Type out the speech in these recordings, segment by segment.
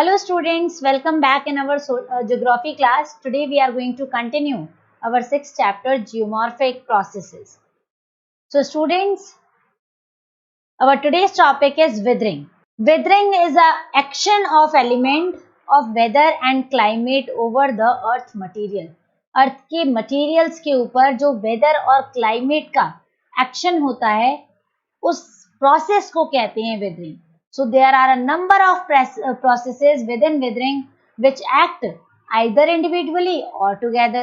Hello students, welcome back in our geography class. Today we are going to continue our sixth chapter, geomorphic processes. So students, our today's topic is withering. Withering is a action of element of weather and climate over the earth material. अर्थ के materials के ऊपर जो weather और climate का action होता है, उस process को कहते हैं withering. So there are a number of processes within withering which act either individually or together.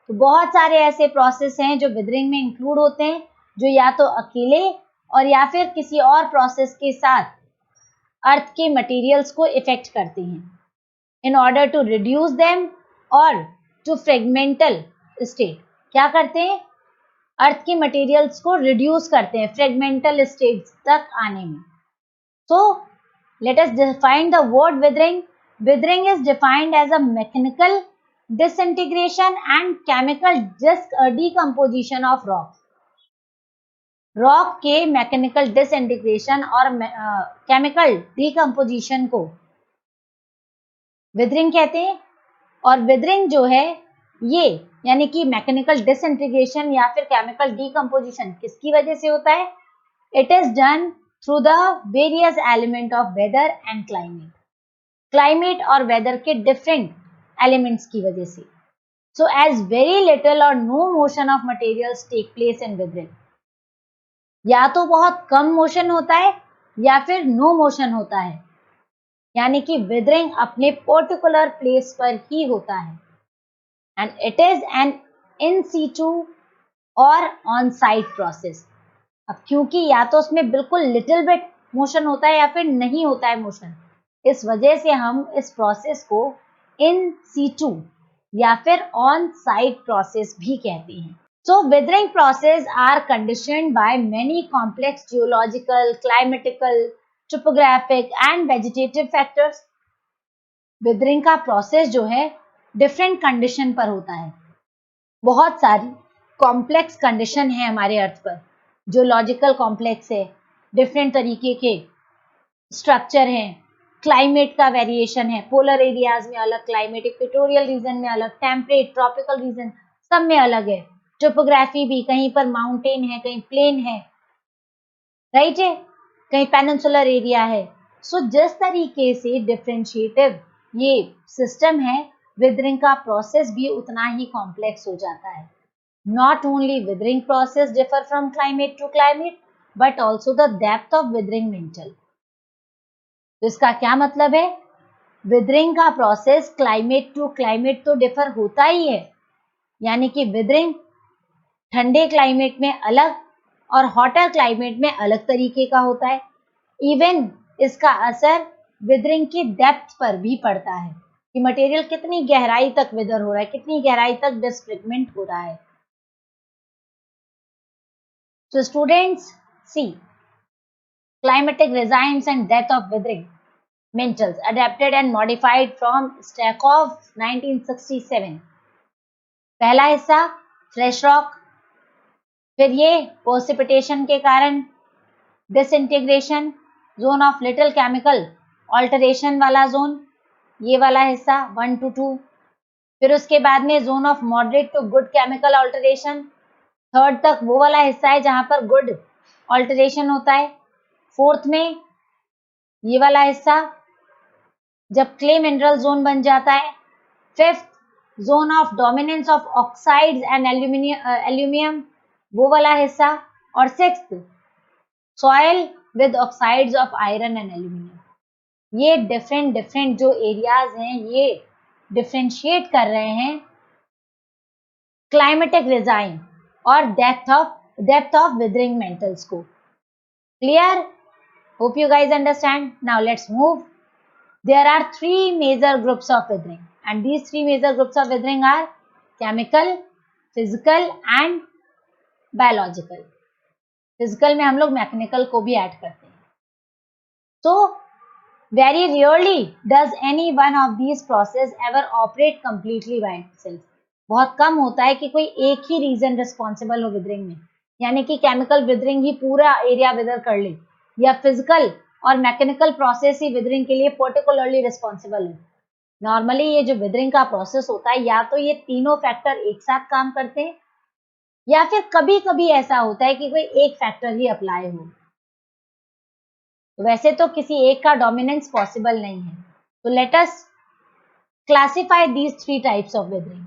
तो बहुत सारे ऐसे process हैं जो withering में include होते हैं, जो या तो अकेले और या फिर किसी और process के साथ अर्थ के मटेरियल्स को इफेक्ट करती हैं in order to reduce them और टू फ्रेगमेंटल स्टेट. क्या करते हैं? अर्थ के मटेरियल्स को रिड्यूस करते हैं फ्रेगमेंटल स्टेट तक आने में. So let us define the word weathering. Weathering is defined as a mechanical disintegration and chemical decomposition of rock के मैकेनिकल डिसइंटीग्रेशन और केमिकल डिकम्पोजिशन को विदरिंग कहते हैं. और विदरिंग जो है ये यानी कि मैकेनिकल डिसइंटीग्रेशन या फिर केमिकल डिकम्पोजिशन किसकी वजह से होता है? It is done through the various element of weather and climate और वेदर के डिफरेंट एलिमेंट्स की वजह से. सो एज वेरी लिटिल और no motion of materials take place in weathering. या तो बहुत कम मोशन होता है या फिर नो मोशन होता है, यानी कि विदरिंग अपने पर्टिकुलर प्लेस पर ही होता है. And it is an in situ और ऑन साइट प्रोसेस. अब क्योंकि या तो उसमें बिल्कुल लिटिल बिट मोशन होता है या फिर नहीं होता है मोशन, इस वजह से हम इस प्रोसेस को इन सीटू या फिर ऑन साइट प्रोसेस भी कहते हैं. So withering process are conditioned by many complex geological, climatical, topographic and vegetative factors. Withering का process जो है different condition पर होता है. बहुत सारी complex condition है हमारे अर्थ पर. Geological complex है, different तरीके के structure हैं, climate का variation है, polar areas में अलग climate, equatorial region में अलग, temperate, tropical region सब में अलग है. टोपोग्राफी भी, कहीं पर माउंटेन है, कहीं प्लेन है, राइट है, कहीं पेनिनसुलर एरिया है. सो जिस तरीके से डिफरेंशिएटिव ये सिस्टम है, विदरिंग का प्रोसेस भी उतना ही कॉम्प्लेक्स हो जाता है. Not only weathering process differ from climate to climate but also the depth of weathering mantle. तो इसका क्या मतलब है? विदरिंग का प्रोसेस क्लाइमेट टू क्लाइमेट तो डिफर होता ही है, यानी कि विदरिंग ठंडे क्लाइमेट में अलग और हॉटर क्लाइमेट में अलग तरीके का होता है. इवन इसका असर विदरिंग की डेप्थ पर भी पड़ता है कि मटेरियल कितनी गहराई तक विदर हो रहा है, कितनी गहराई तक डिसफ्रेगमेंट हो रहा है. So students, see climatic regimes and death of withering mantles adapted and modified from Stakov 1967. पहला हिस्सा फ्रेश रॉक, फिर ये प्रेसिपिटेशन के कारण disintegration, zone of little chemical alteration वाला जोन, ये वाला हिस्सा 1 to 2. फिर उसके बाद में zone of moderate to good chemical alteration, third तक वो वाला हिस्सा है जहां पर गुड ऑल्टरेशन होता है. फोर्थ में ये वाला हिस्सा जब क्ले मिनरल जोन बन जाता है. Fifth zone of dominance of oxides and aluminium, वो वाला हिस्सा. और sixth soil with oxides of iron and aluminium. ये डिफरेंट जो एरियाज हैं ये डिफरेंशिएट कर रहे हैं क्लाइमेटिक रिजाइम और डेप्थ ऑफ विदरिंग मेंटल्स को. Clear? Hope you guys understand. Now let's move. There are three major groups of withering and these three major groups of withering are chemical, physical and biological. Physical में हम लोग mechanical को भी add करते हैं. So very rarely does any one of these process ever operate completely by itself. बहुत कम होता है कि कोई एक ही रीजन रिस्पॉन्सिबल हो विदरिंग में, यानी कि केमिकल विदरिंग ही पूरा एरिया विदर कर ले, या फिजिकल और मैकेनिकल प्रोसेस ही विदरिंग के लिए पर्टिकुलरली रिस्पॉन्सिबल है। नॉर्मली ये जो विदरिंग का प्रोसेस होता है, या तो ये तीनों फैक्टर एक साथ काम करते हैं, या फिर कभी कभी ऐसा होता है कि कोई एक फैक्टर ही अप्लाई हो। वैसे तो किसी एक का डोमिनेंस पॉसिबल नहीं है। तो let us classify these 3 types of withering.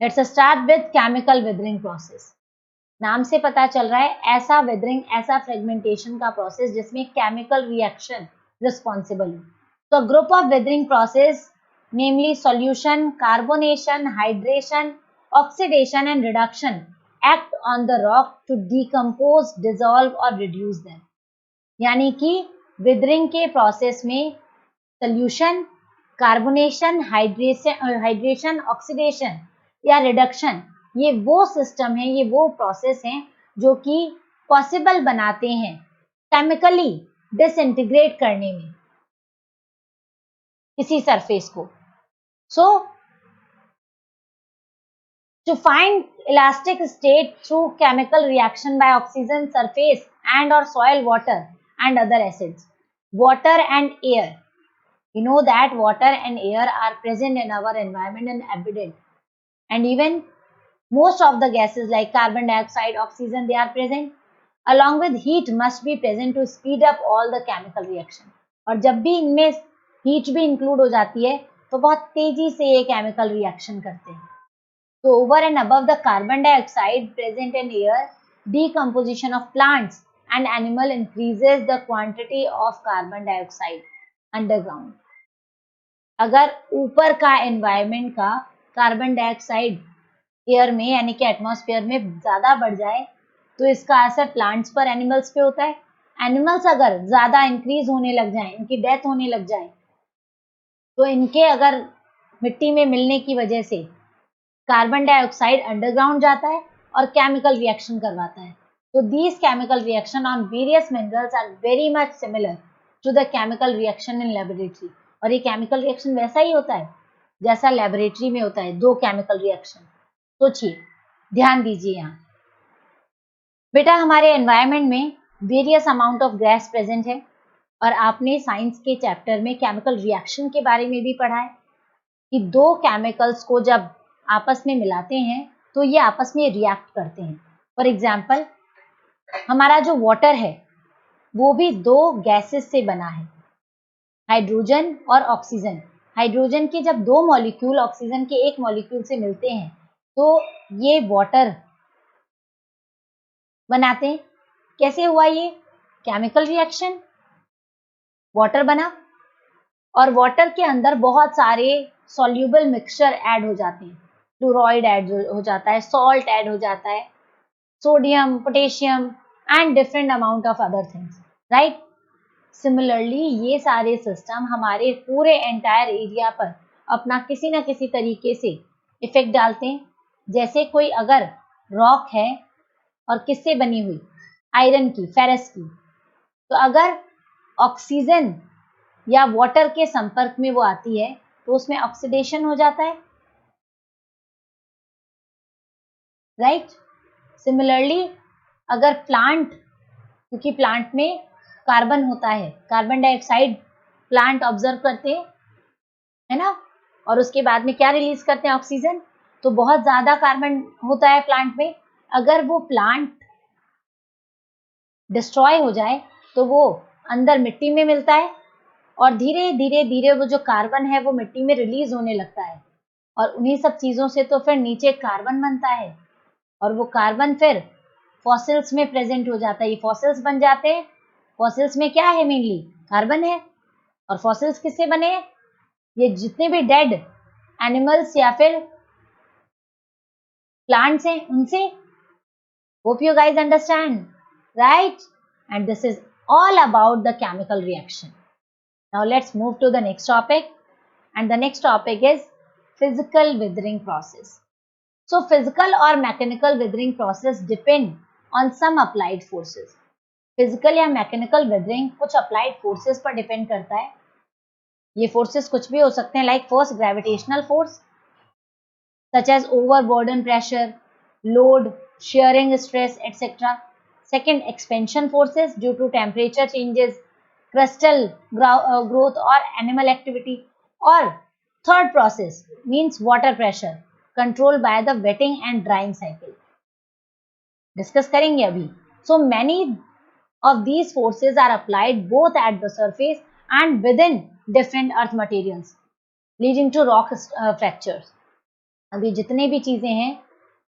Let's start with chemical withering process. नाम से पता चल रहा है ऐसा विदरिंग, ऐसा फ्रेगमेंटेशन का प्रोसेस जिसमें केमिकल रिएक्शन रिस्पॉन्सिबल हो। तो group of weathering process namely solution, carbonation, hydration, oxidation and reduction act on the rock to decompose, dissolve और रिड्यूस देम। यानी कि विदरिंग के प्रोसेस में सॉल्यूशन, कार्बोनेशन, हाइड्रेशन, ऑक्सीडेशन या रिडक्शन, ये वो सिस्टम है, ये वो प्रोसेस हैं जो कि पॉसिबल बनाते हैं केमिकली डिसइंटीग्रेट करने में किसी सरफेस को। So to find elastic state through chemical reaction by oxygen surface and और soil water and other acids. Water and air. You know that water and air are present in our environment and abundant. And even most of the gases like carbon dioxide, oxygen, they are present. Along with heat must be present to speed up all the chemical reaction. और जब भी इनमें heat भी include हो जाती है तो बहुत तेजी से ये chemical reaction करते हैं। So over and above the carbon dioxide present in air, decomposition of plants and animal increases the quantity of carbon dioxide underground. अगर ऊपर का environment का कार्बन डाइऑक्साइड एयर में यानी कि एटमॉस्फेयर में ज्यादा बढ़ जाए तो इसका असर प्लांट्स पर, एनिमल्स पे होता है। एनिमल्स अगर ज्यादा इंक्रीज होने लग जाए, इनकी डेथ होने लग जाए, तो इनके अगर मिट्टी में मिलने की वजह से कार्बन डाइऑक्साइड अंडरग्राउंड जाता है और केमिकल रिएक्शन करवाता है। So these chemical reaction on various minerals are very much similar to the chemical reaction in laboratory. और ये chemical reaction वैसा ही होता है जैसा laboratory में होता है, दो chemical reaction। सोचिए, ध्यान दीजिए यहाँ बेटा, हमारे environment में various amount of gas present है और आपने साइंस के चैप्टर में केमिकल रिएक्शन के बारे में भी पढ़ा है कि दो केमिकल्स को जब आपस में मिलाते हैं तो ये आपस में रिएक्ट करते हैं। फॉर एग्जाम्पल, हमारा जो वाटर है वो भी दो गैसेस से बना है, हाइड्रोजन और ऑक्सीजन। हाइड्रोजन के जब दो मॉलिक्यूल ऑक्सीजन के एक मॉलिक्यूल से मिलते हैं तो ये वाटर बनाते हैं। कैसे हुआ ये? केमिकल रिएक्शन, वाटर बना और वाटर के अंदर बहुत सारे सॉल्यूबल मिक्सचर ऐड हो जाते हैं। फ्लोराइड ऐड हो जाता है, सॉल्ट ऐड हो जाता है, sodium, potassium and different amount of other things, right. Similarly ये सारे सिस्टम हमारे पूरे एंटायर एरिया पर अपना किसी ना किसी तरीके से इफेक्ट डालते हैं। जैसे कोई अगर रॉक है और किससे बनी हुई, आयरन की, फेरस की, तो अगर ऑक्सीजन या वाटर के संपर्क में वो आती है तो उसमें ऑक्सीडेशन हो जाता है, राइट। सिमिलरली अगर प्लांट, क्योंकि प्लांट में कार्बन होता है, कार्बन डाइऑक्साइड प्लांट ऑब्जर्व करते हैं, है ना, और उसके बाद में क्या रिलीज करते हैं, ऑक्सीजन। तो बहुत ज्यादा कार्बन होता है प्लांट में। अगर वो प्लांट डिस्ट्रॉय हो जाए तो वो अंदर मिट्टी में मिलता है और धीरे धीरे धीरे वो जो कार्बन है वो मिट्टी में रिलीज होने लगता है और उन्हीं सब चीजों से तो फिर नीचे कार्बन बनता है और वो कार्बन फिर फॉसिल्स में प्रेजेंट हो जाता है। ये फॉसिल्स बन जाते हैं। फॉसिल्स में क्या है? मेनली कार्बन है। और फॉसिल्स किससे बने हैं? ये जितने भी डेड एनिमल्स या फिर प्लांट्स हैं उनसे। Hope you guys understand, right? And this is all about the chemical reaction. Now let's move to the next topic, and the next topic is physical withering process. So physical or mechanical withering process depend on some applied forces. Physical या mechanical withering कुछ applied forces पर depend करता है। ये forces कुछ भी हो सकते हैं, like first gravitational force such as overburden pressure, load, shearing stress, etc. Second expansion forces due to temperature changes, crystal growth और एनिमल एक्टिविटी, और third process means water pressure control by the wetting and drying cycle. Discuss करेंगे अभी। So many of these forces are applied both at the surface and within different earth materials, leading to rock fractures. अभी जितने भी चीजें हैं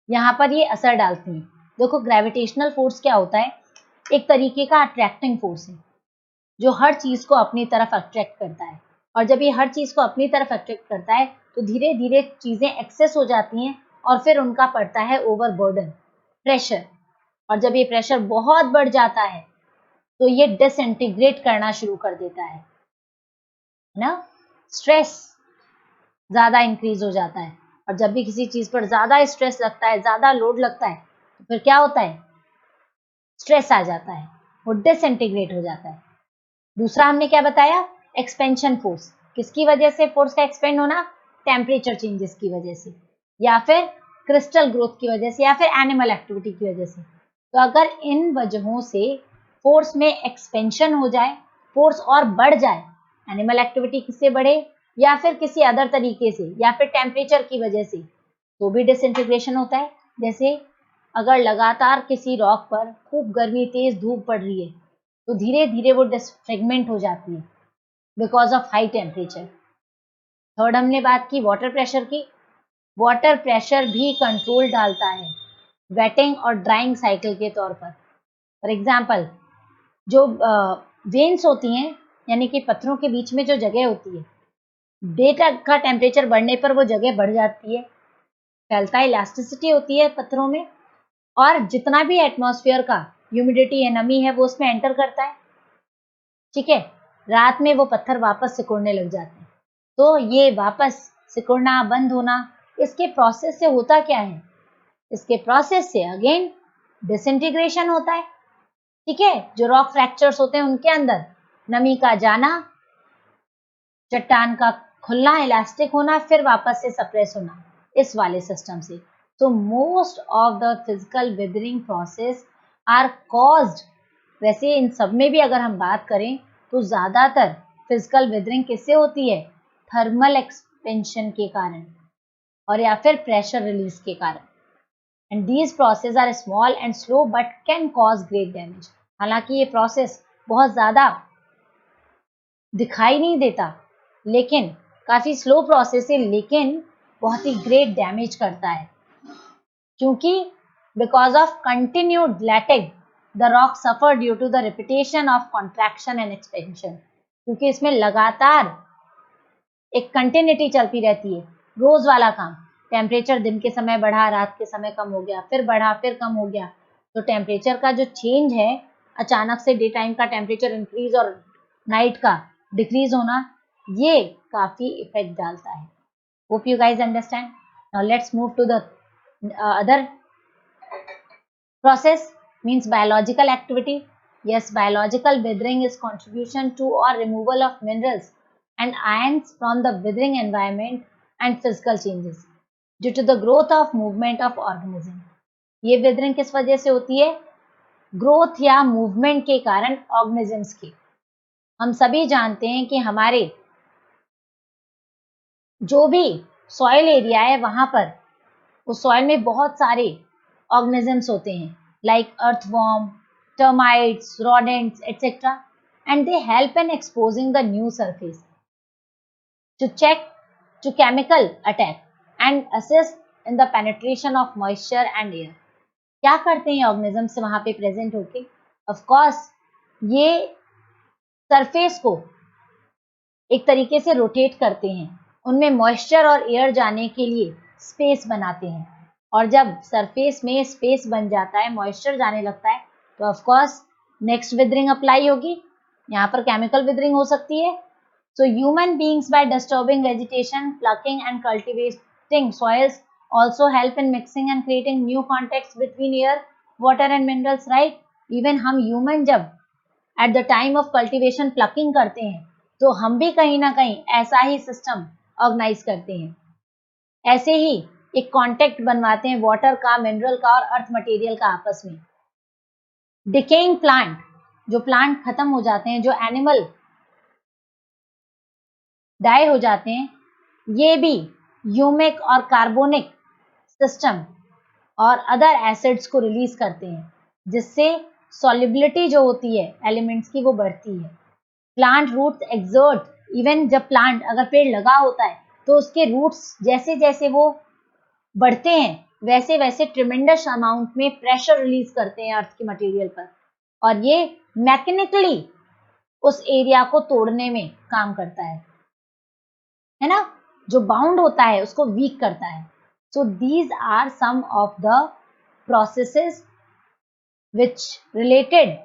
यहाँ पर ये असर डालती हैं। देखो ग्रेविटेशनल फोर्स क्या होता है, एक तरीके का अट्रैक्टिंग फोर्स है जो हर चीज को अपनी तरफ अट्रैक्ट करता है, और जब ये हर चीज को अपनी तरफ अट्रैक्ट करता है तो धीरे धीरे चीजें एक्सेस हो जाती हैं और फिर उनका पड़ता है ओवरबर्डन, प्रेशर, और जब ये प्रेशर बहुत बढ़ जाता है तो ये डिसइंटीग्रेट करना शुरू कर देता है ना, स्ट्रेस ज्यादा इंक्रीज हो जाता है, और जब भी किसी चीज पर ज्यादा स्ट्रेस लगता है, ज्यादा लोड लगता है, तो फिर क्या होता है, स्ट्रेस आ जाता है, वो डिसइंटीग्रेट हो जाता है। दूसरा हमने क्या बताया, एक्सपेंशन फोर्स, किसकी वजह से फोर्स का एक्सपेंड होना, टेम्परेचर चेंजेस की वजह से, या फिर क्रिस्टल ग्रोथ की वजह से, या फिर एनिमल एक्टिविटी की वजह से। तो अगर इन वजहों से फोर्स में एक्सपेंशन हो जाए, फोर्स और बढ़ जाए, एनिमल एक्टिविटी किससे बढ़े या फिर किसी अदर तरीके से, या फिर टेम्परेचर की वजह से, तो भी डिसइंटीग्रेशन होता है। जैसे अगर लगातार किसी रॉक पर खूब गर्मी, तेज धूप पड़ रही है, तो धीरे धीरे वो डिसफ्रेगमेंट हो जाती है because of high temperature. Third हमने बात की वाटर प्रेशर की। वाटर प्रेशर भी कंट्रोल डालता है वेटिंग और ड्राइंग साइकिल के तौर पर। फॉर एग्जाम्पल, जो वेन्स होती हैं, यानी कि पत्थरों के बीच में जो जगह होती है, डे का टेम्परेचर बढ़ने पर वो जगह बढ़ जाती है, फैलता है, इलास्टिसिटी होती है पत्थरों में, और जितना भी एटमॉस्फेयर का ह्यूमिडिटी है, नमी है, वो उसमें एंटर करता है। ठीक है, रात में वो पत्थर वापस सिकुड़ने लग जाते हैं। तो ये वापस सिकुड़ना, बंद होना, इसके प्रोसेस से होता क्या है, इसके प्रोसेस से अगेन डिसइंटीग्रेशन होता है। ठीक है, जो रॉक फ्रैक्चर्स होते हैं उनके अंदर नमी का जाना, चट्टान का खुलना, इलास्टिक होना, फिर वापस से सप्रेस होना, इस वाले सिस्टम से। तो most of the physical weathering process are caused, वैसे इन सब में भी अगर हम बात करें तो ज्यादातर फिजिकल विदरिंग किससे होती है, थर्मल एक्सपेंशन के कारण और या फिर प्रेशर रिलीज के कारण। And these process are small and slow but can cause great damage. हालांकि ये प्रोसेस बहुत ज्यादा दिखाई नहीं देता, लेकिन काफी स्लो प्रोसेस है, लेकिन बहुत ही ग्रेट डैमेज करता है, क्योंकि because of continued letting the rock suffer due to the repetition of contraction and expansion, क्योंकि इसमें लगातार एक कंटिन्यूटी चलती रहती है, रोज वाला काम। टेम्परेचर दिन के समय बढ़ा, रात के समय कम हो गया, फिर बढ़ा, फिर कम हो गया, तो टेम्परेचर का जो चेंज है, अचानक से डे टाइम का टेम्परेचर इंक्रीज और नाइट का डिक्रीज होना, ये काफी इफेक्ट डालता है। Hope you guys understand. Now let's move to the other process, means biological activity. Yes, biological withering is contribution to or removal of minerals and ions from the withering environment and physical changes due to the growth of movement of organism. ये withering किस वजह से होती है, growth या movement के कारण organisms की। हम सभी जानते हैं कि हमारे जो भी सॉइल एरिया है, वहां पर उस सॉइल में बहुत सारे ऑर्गेनिजम्स होते हैं, like earthworm, termites, rodents, etc. And they help in exposing the new surface to check to chemical attack and assist in the penetration of moisture and air. क्या करते हैं ऑर्गेनिजम्स वहां पे प्रेजेंट होके, ऑफ कोर्स ये surface को एक तरीके से रोटेट करते हैं, उनमें मॉइस्चर और एयर जाने के लिए स्पेस बनाते हैं, और जब सरफेस में स्पेस बन जाता है, मॉइस्चर जाने लगता है, तो of course next weathering apply होगी, यहाँ पर केमिकल विदरिंग हो सकती है। So human beings by disturbing vegetation, plucking and cultivating soils also help in mixing and creating new contacts between air, water and minerals, right? Even हम human जब at the time of cultivation plucking करते हैं, तो हम भी कहीं ना कहीं ऐसा ही सिस्टम ऑर्गेनाइज करते हैं, ऐसे ही एक कांटेक्ट बनवाते हैं वाटर का, मिनरल का और अर्थ मटेरियल का आपस में, डिकेइंग प्लांट, जो प्लांट खत्म हो जाते हैं, जो एनिमल डाई हो जाते हैं, ये भी ह्यूमिक और कार्बोनिक सिस्टम और अदर एसिड्स को रिलीज करते हैं, जिससे सॉल्युबिलिटी जो होती है एलिमेंट्स की वो बढ़ती है। प्लांट रूट्स एक्सर्ट, इवन जब प्लांट अगर पेड़ लगा होता है तो उसके रूट्स जैसे जैसे वो बढ़ते हैं वैसे वैसे ट्रिमेंडस अमाउंट में प्रेशर रिलीज करते हैं अर्थ की मटेरियल पर, और ये मैकेनिकली उस एरिया को तोड़ने में काम करता है ना, जो बाउंड होता है उसको वीक करता है। So these are some of the processes which related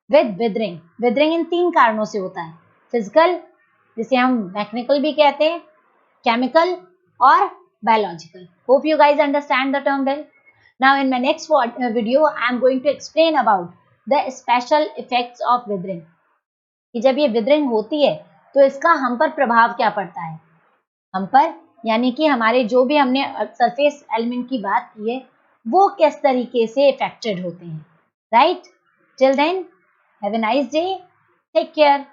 with weathering. Weathering इन 3 कारणों से होता है, फिजिकल जिसे हम मैकेनिकल भी कहते हैं, केमिकल और biological. Hope you guys understand the term well. Now in my next video I am going to explain about the special effects of withering. कि जब ये विदरिंग होती है तो इसका हम पर प्रभाव क्या पड़ता है, हम पर यानी कि हमारे जो भी हमने सरफेस एलिमेंट की बात की है वो किस तरीके से इफेक्टेड होते हैं, right? Till then have a nice day, take care.